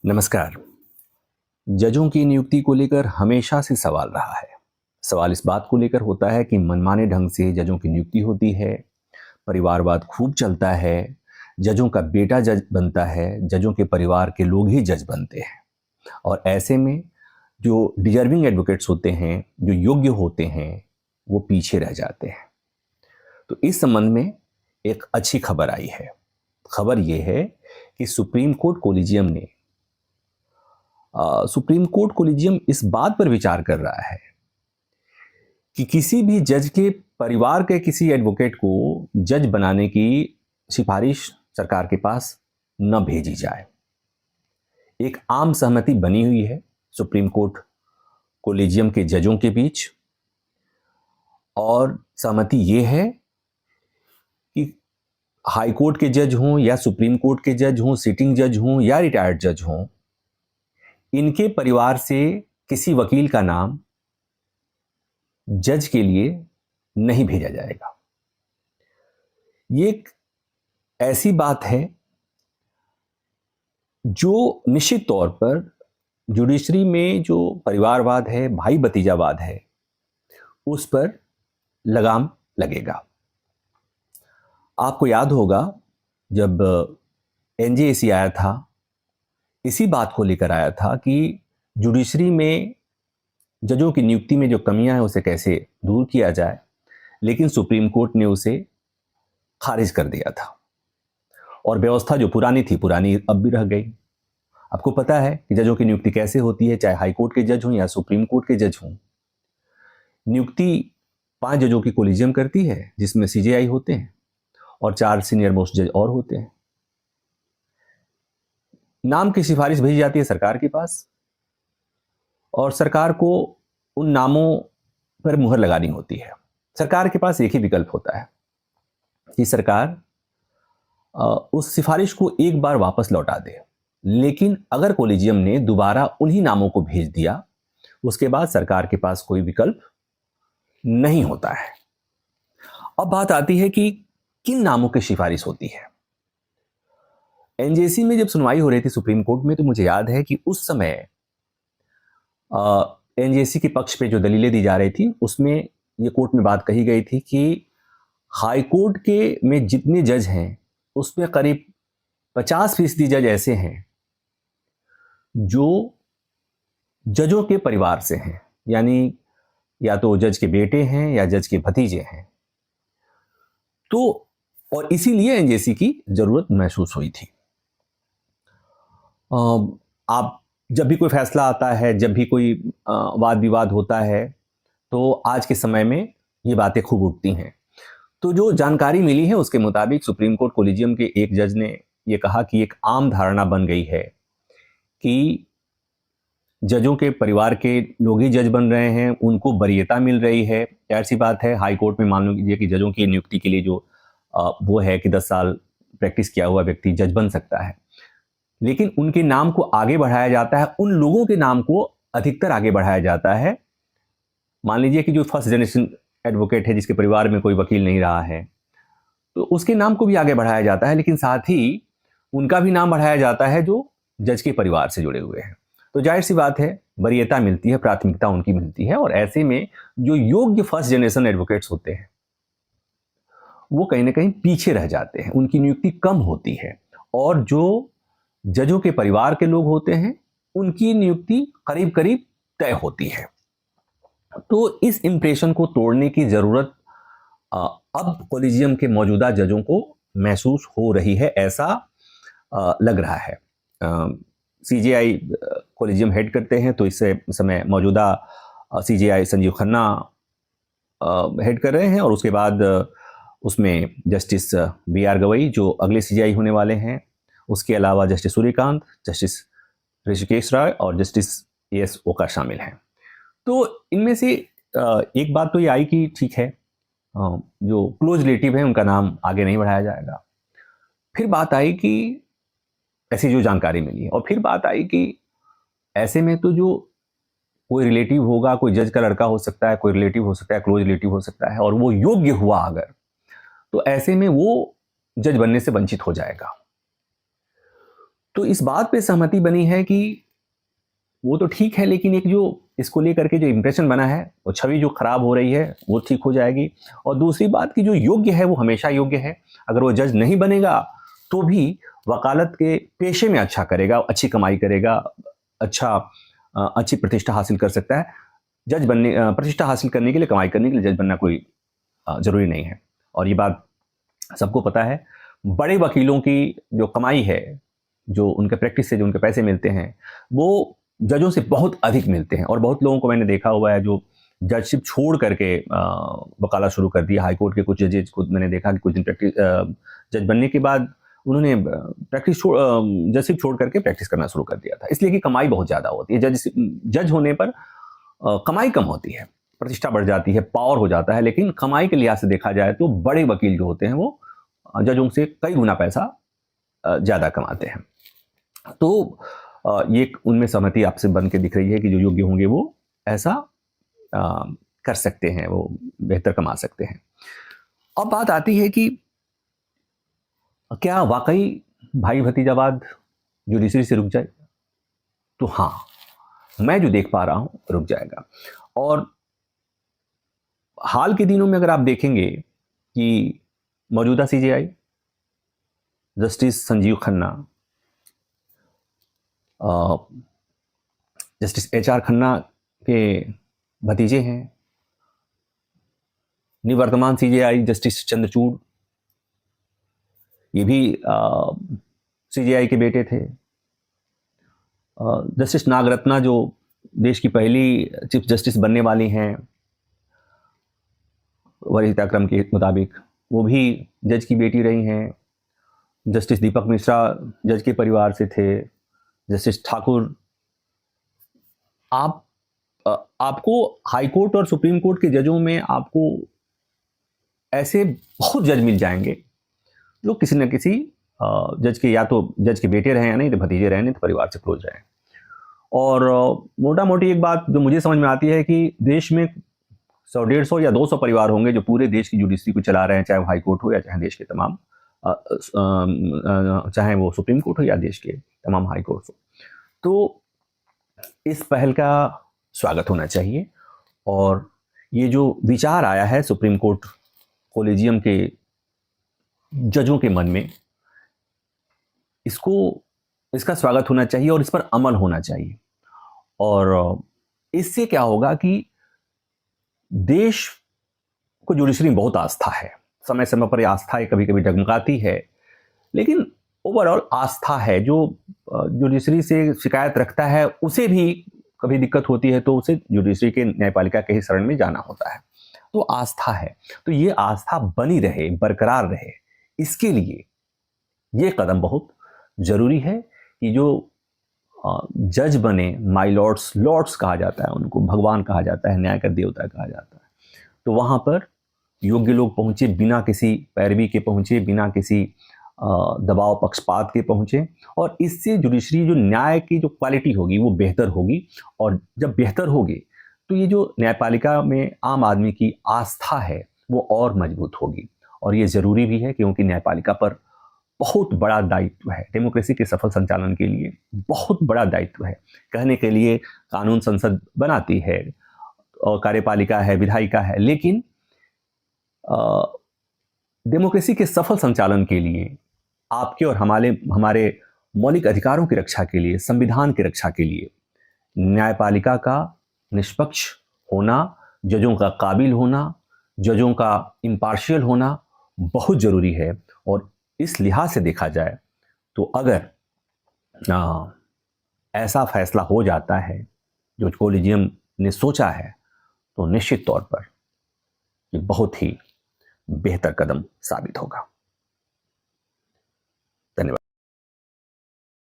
नमस्कार। जजों की नियुक्ति को लेकर हमेशा से सवाल रहा है। सवाल इस बात को लेकर होता है कि मनमाने ढंग से जजों की नियुक्ति होती है, परिवारवाद खूब चलता है, जजों का बेटा जज बनता है, जजों के परिवार के लोग ही जज बनते हैं और ऐसे में जो डिजर्विंग एडवोकेट्स होते हैं, जो योग्य होते हैं, वो पीछे रह जाते हैं। तो इस संबंध में एक अच्छी खबर आई है। खबर ये है कि सुप्रीम कोर्ट कोलिजियम इस बात पर विचार कर रहा है कि किसी भी जज के परिवार के किसी एडवोकेट को जज बनाने की सिफारिश सरकार के पास न भेजी जाए। एक आम सहमति बनी हुई है सुप्रीम कोर्ट कोलिजियम के जजों के बीच और सहमति यह है कि हाई कोर्ट के जज हों या सुप्रीम कोर्ट के जज हों, सिटिंग जज हों या रिटायर्ड जज हों, इनके परिवार से किसी वकील का नाम जज के लिए नहीं भेजा जाएगा। ये एक ऐसी बात है जो निश्चित तौर पर जुडिशरी में जो परिवारवाद है, भाई भतीजावाद है, उस पर लगाम लगेगा। आपको याद होगा जब एनजेएसी आया था, इसी बात को लेकर आया था कि जुडिशरी में जजों की नियुक्ति में जो कमियां हैं उसे कैसे दूर किया जाए, लेकिन सुप्रीम कोर्ट ने उसे खारिज कर दिया था और व्यवस्था जो पुरानी थी पुरानी अब भी रह गई। आपको पता है कि जजों की नियुक्ति कैसे होती है, चाहे हाई कोर्ट के जज हों या सुप्रीम कोर्ट के जज हों। नियुक्ति 5 जजों की कोलिजियम करती है, जिसमें सीजेआई होते हैं और 4 सीनियर मोस्ट जज और होते हैं। नाम की सिफारिश भेजी जाती है सरकार के पास और सरकार को उन नामों पर मुहर लगानी होती है। सरकार के पास एक ही विकल्प होता है कि सरकार उस सिफारिश को एक बार वापस लौटा दे, लेकिन अगर कोलिजियम ने दोबारा उन्हीं नामों को भेज दिया, उसके बाद सरकार के पास कोई विकल्प नहीं होता है। अब बात आती है कि किन नामों की सिफारिश होती है। एनजेसी में जब सुनवाई हो रही थी सुप्रीम कोर्ट में, तो मुझे याद है कि उस समय एनजेसी के पक्ष पे जो दलीलें दी जा रही थी, उसमें ये कोर्ट में बात कही गई थी कि हाई कोर्ट के में जितने जज हैं उसमें करीब 50% जज ऐसे हैं जो जजों के परिवार से हैं, यानी या तो जज के बेटे हैं या जज के भतीजे हैं। तो और इसीलिए एनजेसी की जरूरत महसूस हुई थी। आप जब भी कोई फैसला आता है, जब भी कोई वाद विवाद होता है, तो आज के समय में ये बातें खूब उठती हैं। तो जो जानकारी मिली है उसके मुताबिक सुप्रीम कोर्ट कोलिजियम के एक जज ने ये कहा कि एक आम धारणा बन गई है कि जजों के परिवार के लोग ही जज बन रहे हैं, उनको वरीयता मिल रही है। ऐसी बात है, हाई कोर्ट में मान लीजिए कि जजों की नियुक्ति के लिए जो वो है कि 10 साल प्रैक्टिस किया हुआ व्यक्ति जज बन सकता है, लेकिन उनके नाम को आगे बढ़ाया जाता है, उन लोगों के नाम को अधिकतर आगे बढ़ाया जाता है। मान लीजिए कि जो फर्स्ट जनरेशन एडवोकेट है, जिसके परिवार में कोई वकील नहीं रहा है, तो उसके नाम को भी आगे बढ़ाया जाता है, लेकिन साथ ही उनका भी नाम बढ़ाया जाता है जो जज के परिवार से जुड़े हुए हैं। तो जाहिर सी बात है, वरीयता मिलती है, प्राथमिकता उनकी मिलती है और ऐसे में जो योग्य फर्स्ट जनरेशन एडवोकेट्स होते हैं वो कहीं ना कहीं पीछे रह जाते हैं, उनकी नियुक्ति कम होती है और जो जजों के परिवार के लोग होते हैं उनकी नियुक्ति करीब करीब तय होती है। तो इस इंप्रेशन को तोड़ने की जरूरत अब कोलिजियम के मौजूदा जजों को महसूस हो रही है, ऐसा लग रहा है। सीजेआई कोलिजियम हेड करते हैं, तो इस समय मौजूदा सीजेआई संजीव खन्ना हेड कर रहे हैं और उसके बाद उसमें जस्टिस बीआर गवई जो अगले सीजेआई होने वाले हैं, उसके अलावा जस्टिस सूर्यकांत, जस्टिस ऋषिकेश राय और जस्टिस एस ओका शामिल हैं। तो इनमें से एक बात तो ये आई कि ठीक है, जो क्लोज रिलेटिव है उनका नाम आगे नहीं बढ़ाया जाएगा। फिर बात आई कि ऐसी जो जानकारी मिली और फिर बात आई कि ऐसे में तो जो कोई रिलेटिव होगा, कोई जज का लड़का हो सकता है, कोई रिलेटिव हो सकता है, क्लोज रिलेटिव हो सकता है, और वो योग्य हुआ अगर, तो ऐसे में वो जज बनने से वंचित हो जाएगा। तो इस बात पे सहमति बनी है कि वो तो ठीक है, लेकिन एक जो इसको लेकर के जो इम्प्रेशन बना है, वो छवि जो खराब हो रही है वो ठीक हो जाएगी। और दूसरी बात कि जो योग्य है वो हमेशा योग्य है। अगर वो जज नहीं बनेगा तो भी वकालत के पेशे में अच्छा करेगा, अच्छी कमाई करेगा, अच्छी प्रतिष्ठा हासिल कर सकता है। जज बनने प्रतिष्ठा हासिल करने के लिए, कमाई करने के लिए जज बनना कोई ज़रूरी नहीं है। और ये बात सबको पता है। बड़े वकीलों की जो कमाई है, जो उनके प्रैक्टिस से जो उनके पैसे मिलते हैं, वो जजों से बहुत अधिक मिलते हैं। और बहुत लोगों को मैंने देखा हुआ है जो जजशिप छोड़ करके वकालत शुरू कर दिया। हाईकोर्ट के कुछ जजेज को मैंने देखा कि कुछ दिन प्रैक्टिस जज बनने के बाद उन्होंने जजशिप छोड़ करके प्रैक्टिस करना शुरू कर दिया था, इसलिए कि कमाई बहुत ज़्यादा होती है। जज होने पर कमाई कम होती है, प्रतिष्ठा बढ़ जाती है, पावर हो जाता है, लेकिन कमाई के लिहाज से देखा जाए तो बड़े वकील जो होते हैं वो जजों से कई गुना पैसा ज़्यादा कमाते हैं। तो ये उनमें सहमति आपसे बन के दिख रही है कि जो योग्य होंगे वो ऐसा कर सकते हैं, वो बेहतर कमा सकते हैं। अब बात आती है कि क्या वाकई भाई भतीजावाद जुडिशरी से रुक जाए? तो हाँ, मैं जो देख पा रहा हूँ रुक जाएगा। और हाल के दिनों में अगर आप देखेंगे कि मौजूदा CJI justice Sanjeev Khanna, justice HR Khanna के भतीजे हैं। निवर्तमान सीजेआई जस्टिस चंद्रचूड़, ये भी सीजेआई के बेटे थे। जस्टिस नागरत्ना जो देश की पहली चीफ जस्टिस बनने वाली हैं वरीयताक्रम के मुताबिक, वो भी जज की बेटी रही हैं। जस्टिस दीपक मिश्रा जज के परिवार से थे। जस्टिस ठाकुर, आपको हाई कोर्ट और सुप्रीम कोर्ट के जजों में आपको ऐसे बहुत जज मिल जाएंगे जो किसी न किसी जज के, या तो जज के बेटे रहे या नहीं तो भतीजे रहे, नहीं तो परिवार से क्लोज रहे। और मोटा मोटी एक बात जो मुझे समझ में आती है कि देश में 100, 150 या 200 परिवार होंगे जो पूरे देश की जुडिशरी को चला रहे हैं, चाहे वो हाई कोर्ट हो या चाहे देश के तमाम चाहे वो सुप्रीम कोर्ट हो या देश के तमाम हाई कोर्ट हो। तो इस पहल का स्वागत होना चाहिए। और ये जो विचार आया है सुप्रीम कोर्ट कोलेजियम के जजों के मन में, इसका स्वागत होना चाहिए और इस पर अमल होना चाहिए। और इससे क्या होगा कि देश को जुडिशरी में बहुत आस्था है, समय समय पर आस्था कभी कभी डगमगाती है, लेकिन ओवरऑल आस्था है। जो जुडिशरी से शिकायत रखता है उसे भी कभी दिक्कत होती है तो उसे जुडिशरी के न्यायपालिका के ही शरण में जाना होता है। तो आस्था है, तो ये आस्था बनी रहे, बरकरार रहे, इसके लिए ये कदम बहुत जरूरी है कि जो जज बने, माई लॉर्ड्स, लॉर्ड्स कहा जाता है उनको, भगवान कहा जाता है, न्याय का देवता कहा जाता है, तो वहाँ पर योग्य लोग पहुँचे, बिना किसी पैरवी के पहुँचे, बिना किसी दबाव पक्षपात के पहुँचे। और इससे जुडिशरी जो न्याय की जो क्वालिटी होगी वो बेहतर होगी। और जब बेहतर होगी तो ये जो न्यायपालिका में आम आदमी की आस्था है वो और मजबूत होगी। और ये ज़रूरी भी है क्योंकि न्यायपालिका पर बहुत बड़ा दायित्व है, डेमोक्रेसी के सफल संचालन के लिए बहुत बड़ा दायित्व है। कहने के लिए कानून संसद बनाती है और कार्यपालिका है, विधायिका है, लेकिन डेमोक्रेसी के सफल संचालन के लिए, आपके और हमारे मौलिक अधिकारों की रक्षा के लिए, संविधान की रक्षा के लिए न्यायपालिका का निष्पक्ष होना, जजों का काबिल होना, जजों का इम्पार्शियल होना बहुत ज़रूरी है। और इस लिहाज से देखा जाए तो अगर ऐसा फैसला हो जाता है जो कोलिजियम ने सोचा है, तो निश्चित तौर पर ये बहुत ही बेहतर कदम साबित होगा।